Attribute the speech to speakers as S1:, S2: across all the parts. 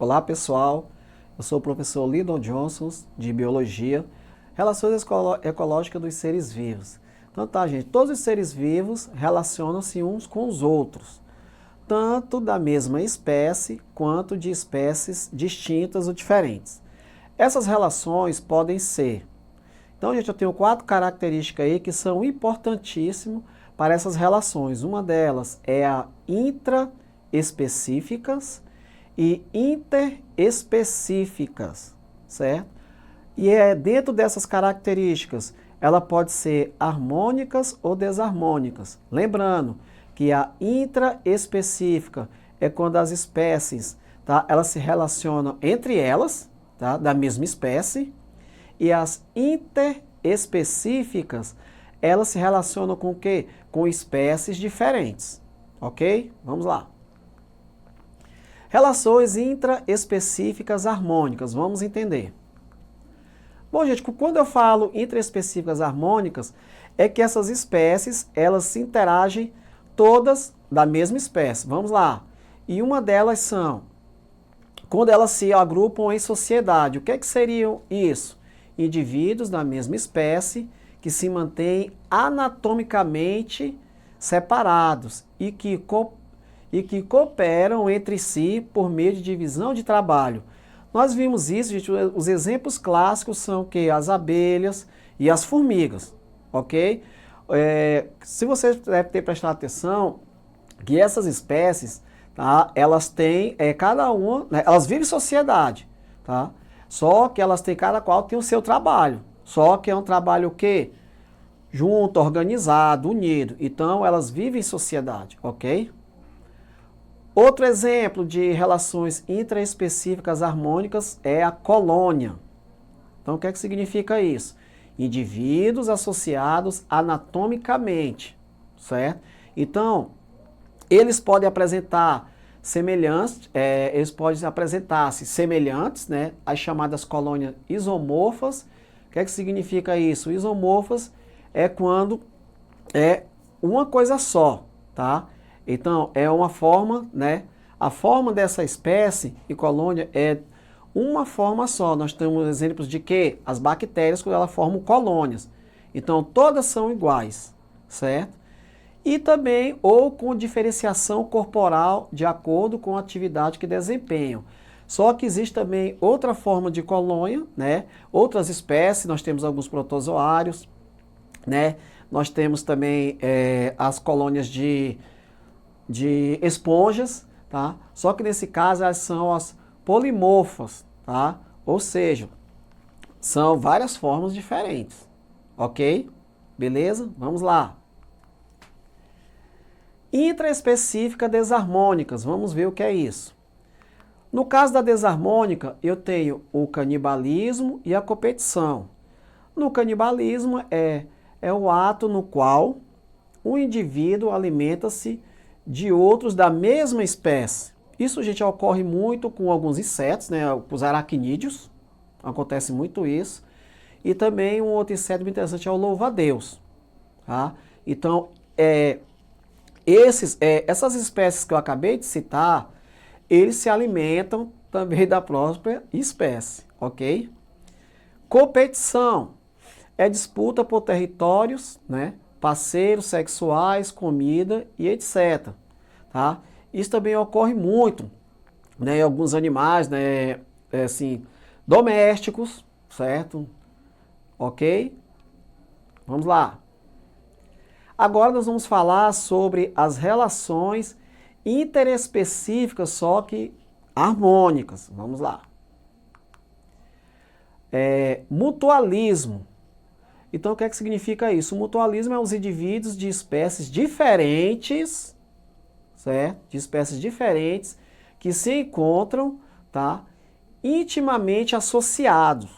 S1: Olá pessoal, eu sou o professor Lyndon Johnson de Biologia, Relações Ecológicas dos Seres Vivos. Então tá, gente, todos os seres vivos relacionam-se uns com os outros, tanto da mesma espécie quanto de espécies distintas ou diferentes. Essas relações podem ser... Então, gente, eu tenho 4 características aí que são importantíssimas para essas relações. Uma delas é a intraespecíficas e interespecíficas, certo? E dentro dessas características, ela pode ser harmônicas ou desarmônicas. Lembrando que a intraespecífica é quando as espécies, tá, elas se relacionam entre elas, tá, da mesma espécie, e as interespecíficas, elas se relacionam com o quê? Com espécies diferentes, ok? Vamos lá. Relações intraespecíficas harmônicas, vamos entender. Bom, gente, quando eu falo intraespecíficas harmônicas, é que essas espécies, elas se interagem todas da mesma espécie. Vamos lá. E uma delas são, quando elas se agrupam em sociedade. O que é que seriam isso? Indivíduos da mesma espécie que se mantêm anatomicamente separados e que cooperam entre si por meio de divisão de trabalho. Nós vimos isso, gente, os exemplos clássicos são que as abelhas e as formigas, ok? Se você deve ter prestado atenção, que essas espécies, tá, elas têm, cada uma, né, elas vivem em sociedade, tá? Só que elas têm, cada qual tem o seu trabalho, só que é um trabalho o quê? Junto, organizado, unido, então elas vivem em sociedade, ok? Outro exemplo de relações intraespecíficas harmônicas é a colônia. Então, o que é que significa isso? Indivíduos associados anatomicamente, certo? Então, eles podem apresentar apresentar-se semelhantes, né? As chamadas colônias isomorfas. O que é que significa isso? Isomorfas é quando é uma coisa só, tá? Então, é uma forma, né? A forma dessa espécie e colônia é uma forma só. Nós temos exemplos de que as bactérias, quando elas formam colônias. Então, todas são iguais, certo? E também, ou com diferenciação corporal de acordo com a atividade que desempenham. Só que existe também outra forma de colônia, né? Outras espécies, nós temos alguns protozoários, né? Nós temos também as colônias de esponjas, tá? Só que nesse caso elas são as polimorfas, tá? Ou seja, são várias formas diferentes, ok? Beleza? Vamos lá. Intraespecífica desarmônicas, vamos ver o que é isso. No caso da desarmônica, eu tenho o canibalismo e a competição. No canibalismo é o ato no qual o indivíduo alimenta-se de outros da mesma espécie. Isso, gente, ocorre muito com alguns insetos, né? Os aracnídeos, acontece muito isso. E também um outro inseto muito interessante é o louva-a-Deus, tá? Então, essas espécies que eu acabei de citar, eles se alimentam também da própria espécie, ok? Competição é disputa por territórios, né? Parceiros sexuais, comida e etc. Tá? Isso também ocorre muito, né, em alguns animais, né, assim, domésticos, certo? Ok? Vamos lá. Agora nós vamos falar sobre as relações interespecíficas, só que harmônicas. Vamos lá. Mutualismo. Então, o que é que significa isso? O mutualismo é os indivíduos de espécies diferentes, certo? De espécies diferentes que se encontram, tá, intimamente associados,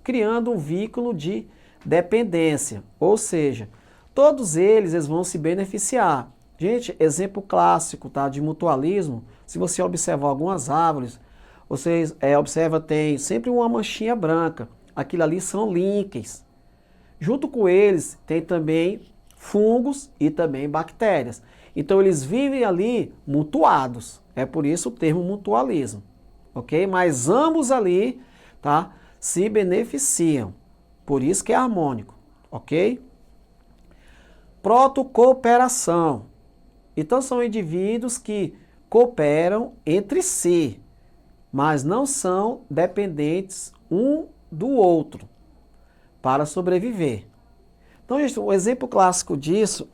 S1: criando um vínculo de dependência. Ou seja, todos eles vão se beneficiar. Gente, exemplo clássico, tá, de mutualismo, se você observar algumas árvores, vocês observa, tem sempre uma manchinha branca. Aquilo ali são líquens. Junto com eles tem também fungos e também bactérias. Então eles vivem ali mutuados. É por isso o termo mutualismo. ok? Mas ambos ali, tá, se beneficiam. Por isso que é harmônico, ok? Protocooperação. Então são indivíduos que cooperam entre si, mas não são dependentes um do outro para sobreviver. Então, gente, um exemplo clássico disso,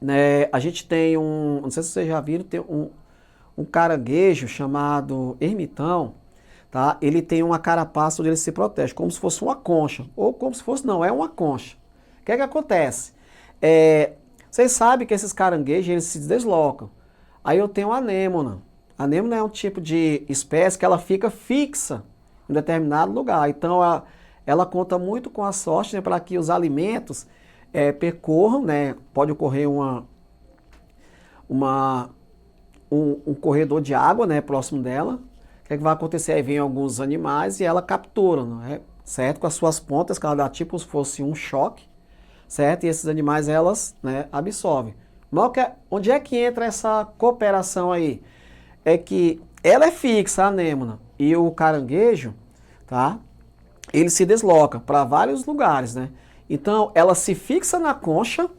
S1: né, a gente tem não sei se vocês já viram, tem um caranguejo chamado ermitão, tá? Ele tem uma carapaça onde ele se protege, como se fosse uma concha, ou como se fosse, não, é uma concha. O que é que acontece? Vocês sabem que esses caranguejos, eles se deslocam. Aí eu tenho a anêmona. A anêmona é um tipo de espécie que ela fica fixa em determinado lugar. Então, ela conta muito com a sorte, né, para que os alimentos percorram, né? Pode ocorrer um corredor de água, né, próximo dela. O que é que vai acontecer? Aí vem alguns animais e ela captura, né, certo? Com as suas pontas, que ela dá tipo se fosse um choque, certo? E esses animais, elas, né, absorvem. Onde é que entra essa cooperação aí? É que ela é fixa, a anêmona, e o caranguejo, tá? Ele se desloca para vários lugares, né? Então, ela se fixa na concha,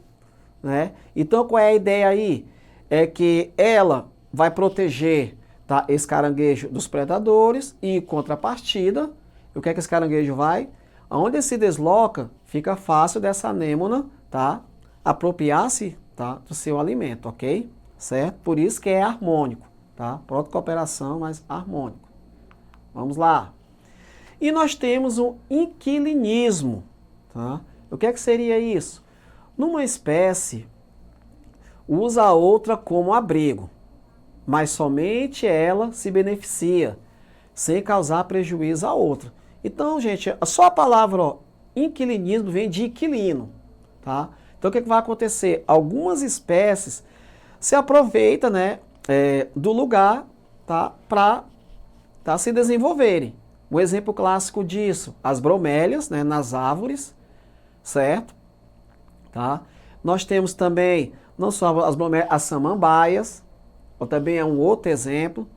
S1: né? Então, qual é a ideia aí? É que ela vai proteger, tá, esse caranguejo dos predadores e, em contrapartida, o que é que esse caranguejo vai? Aonde ele se desloca, fica fácil dessa anêmona, tá, apropriar-se, tá, do seu alimento, ok? Certo? Por isso que é harmônico, tá? Protocooperação, mas harmônico. Vamos lá. E nós temos o inquilinismo, tá? O que é que seria isso? Numa espécie, usa a outra como abrigo, mas somente ela se beneficia, sem causar prejuízo à outra. Então, gente, só a palavra inquilinismo vem de inquilino, tá? Então, o que é que vai acontecer? Algumas espécies se aproveitam, né, do lugar, tá, para se desenvolverem. Um exemplo clássico disso, as bromélias, né, nas árvores, certo? Tá? Nós temos também, não só as bromélias, as samambaias, ou também é um outro exemplo,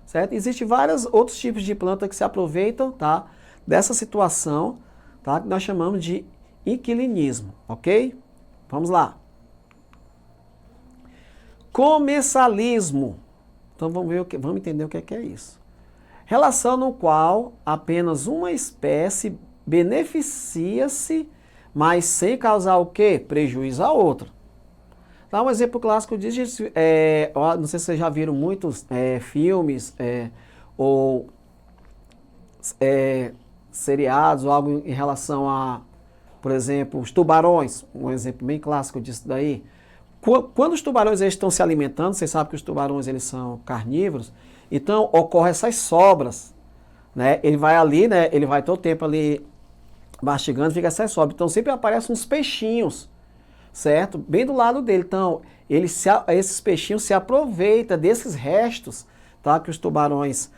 S1: certo? Existem vários outros tipos de planta que se aproveitam, tá, dessa situação, tá, que nós chamamos de inquilinismo, ok? Vamos lá. Comensalismo. Então vamos entender o que é isso. Relação no qual apenas uma espécie beneficia-se, mas sem causar o quê? Prejuízo à outra. Dá um exemplo clássico disso, não sei se vocês já viram muitos filmes ou seriados ou algo em relação a, por exemplo, os tubarões, um exemplo bem clássico disso daí. Quando os tubarões eles estão se alimentando, vocês sabem que os tubarões eles são carnívoros, então ocorrem essas sobras, né? Ele vai ali, né? Ele vai todo o tempo ali mastigando, fica essas sobras. Então sempre aparecem uns peixinhos, certo? Bem do lado dele. Então esses peixinhos se aproveitam desses restos, tá? Que os tubarões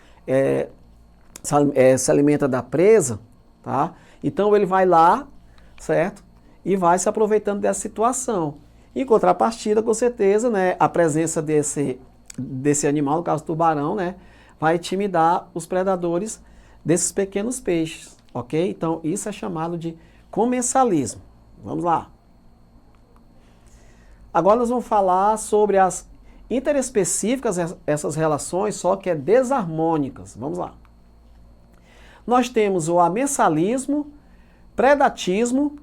S1: se alimentam da presa, tá? Então ele vai lá, certo? E vai se aproveitando dessa situação. Em contrapartida, com certeza, né, a presença desse animal, no caso do tubarão, né, vai intimidar os predadores desses pequenos peixes, ok? Então, isso é chamado de comensalismo. Vamos lá. Agora nós vamos falar sobre as interespecíficas, essas relações, só que desarmônicas. Vamos lá. Nós temos o amensalismo, predatismo,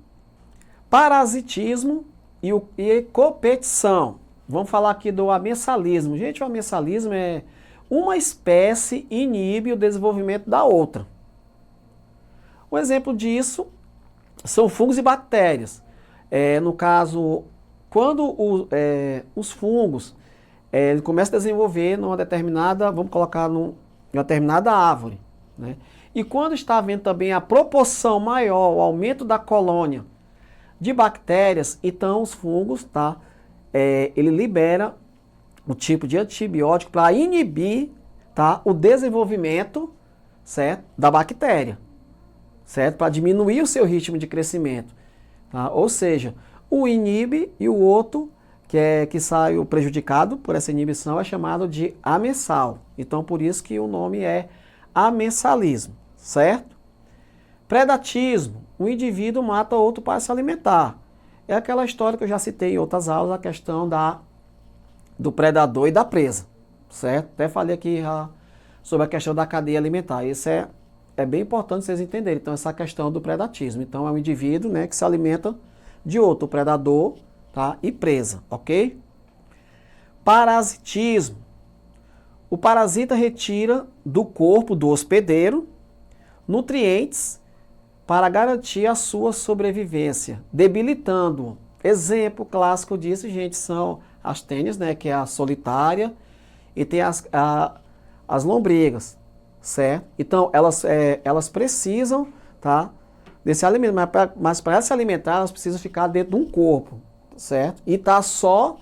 S1: parasitismo e competição. Vamos falar aqui do amensalismo. Gente, o amensalismo é uma espécie inibe o desenvolvimento da outra. Um exemplo disso são fungos e bactérias. No caso, quando os fungos ele começam a desenvolver numa determinada, vamos colocar numa determinada árvore, né? E quando está havendo também a proporção maior, o aumento da colônia de bactérias, então os fungos, tá? Ele libera um tipo de antibiótico para inibir, tá, o desenvolvimento, certo, da bactéria, certo? Para diminuir o seu ritmo de crescimento, tá? Ou seja, o inibe e o outro que sai prejudicado por essa inibição é chamado de amensal. Então por isso que o nome é amensalismo, certo? Predatismo, o indivíduo mata outro para se alimentar. É aquela história que eu já citei em outras aulas, a questão do predador e da presa, certo? Até falei aqui sobre a questão da cadeia alimentar. Isso é bem importante vocês entenderem. Então, essa questão do predatismo. Então, é um indivíduo, né, que se alimenta de outro, o predador, tá? E presa, ok? Parasitismo. O parasita retira do corpo do hospedeiro nutrientes para garantir a sua sobrevivência, debilitando-o. Exemplo clássico disso, gente, são as tênis, né, que é a solitária, e tem as lombrigas, certo? Então, elas precisam, tá, desse alimento, mas para se alimentar, elas precisam ficar dentro de um corpo, certo? E tá só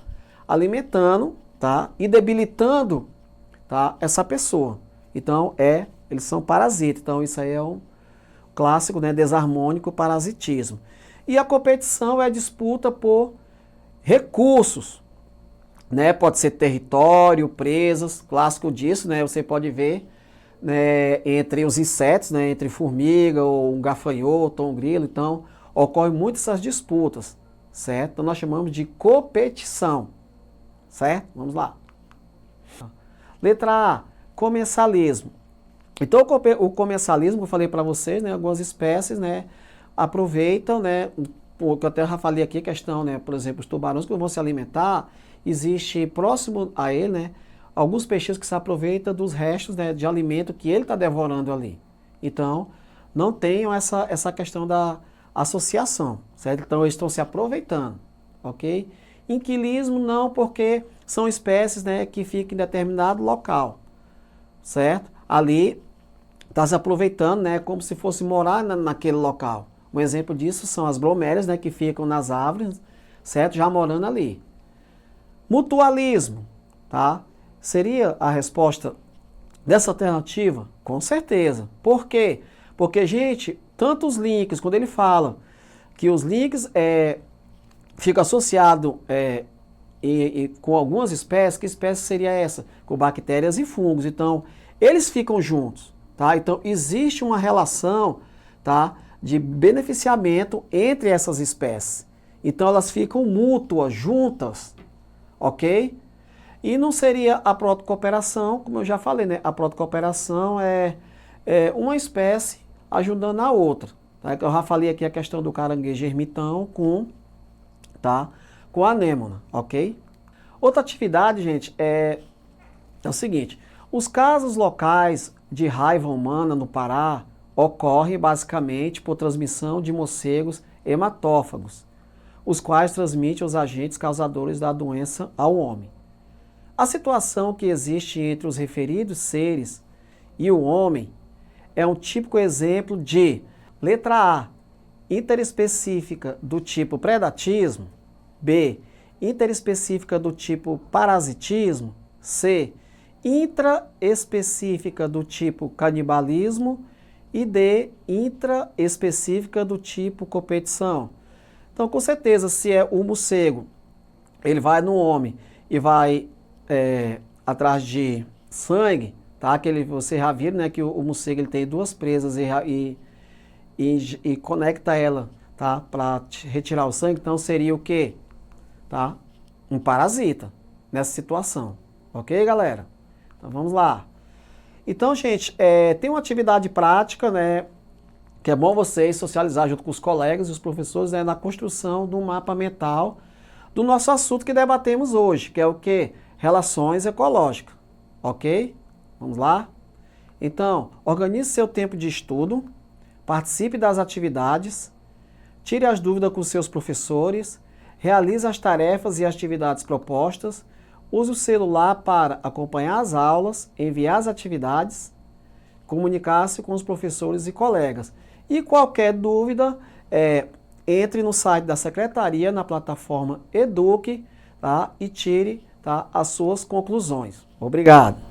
S1: alimentando, tá, e debilitando, tá, essa pessoa. Então, eles são parasitas. Então, isso aí é um clássico, né, desarmônico parasitismo. E a competição é a disputa por recursos, né? Pode ser território, presas, clássico disso, né? Você pode ver, né, entre os insetos, né, entre formiga, ou um gafanhoto, ou um grilo. Então, ocorrem muitas essas disputas, certo? Então, nós chamamos de competição, certo? Vamos lá. Letra A, comensalismo. Então, o comensalismo, que eu falei para vocês, né, algumas espécies, né, aproveitam, né, o que eu até já falei aqui, a questão, né, por exemplo, os tubarões que vão se alimentar, existe próximo a ele, né, alguns peixes que se aproveitam dos restos, né, de alimento que ele está devorando ali. Então, não tenham essa questão da associação, certo? Então, eles estão se aproveitando, ok? Inquilismo não, porque são espécies, né, que ficam em determinado local, certo? Ali está se aproveitando, né, como se fosse morar naquele local. Um exemplo disso são as bromélias, né, que ficam nas árvores, certo? Já morando ali. Mutualismo, tá? Seria a resposta dessa alternativa? Com certeza. Por quê? Porque, gente, tantos links, quando ele fala que os links ficam associados com algumas espécies, que espécie seria essa? Com bactérias e fungos. Então, eles ficam juntos, tá? Então, existe uma relação, tá, de beneficiamento entre essas espécies. Então, elas ficam mútuas, juntas, ok? E não seria a protocooperação, como eu já falei, né? A protocooperação é uma espécie ajudando a outra. Tá? Eu já falei aqui a questão do caranguejo ermitão com a anêmona, ok? Outra atividade, gente, é o seguinte: os casos locais de raiva humana no Pará ocorrem basicamente por transmissão de morcegos hematófagos, os quais transmitem os agentes causadores da doença ao homem. A situação que existe entre os referidos seres e o homem é um típico exemplo de, letra A, interespecífica do tipo predatismo, B, interespecífica do tipo parasitismo, C, intraespecífica do tipo canibalismo e D, intraespecífica do tipo competição. Então, com certeza, se é o morcego, ele vai no homem e vai atrás de sangue, tá? Você já viu, né, que o morcego ele tem duas presas e conecta ela, tá? Para retirar o sangue. Então, seria o quê? Tá? Um parasita nessa situação. Ok, galera? Então, vamos lá. Então, gente, tem uma atividade prática, né, que é bom vocês socializar junto com os colegas e os professores, né, na construção do mapa mental do nosso assunto que debatemos hoje, que é o quê? Relações ecológicas, ok? Vamos lá? Então, organize seu tempo de estudo, participe das atividades, tire as dúvidas com seus professores, realize as tarefas e atividades propostas, use o celular para acompanhar as aulas, enviar as atividades, comunicar-se com os professores e colegas. E qualquer dúvida, entre no site da Secretaria, na plataforma Eduque, tá? E tire, tá, as suas conclusões. Obrigado.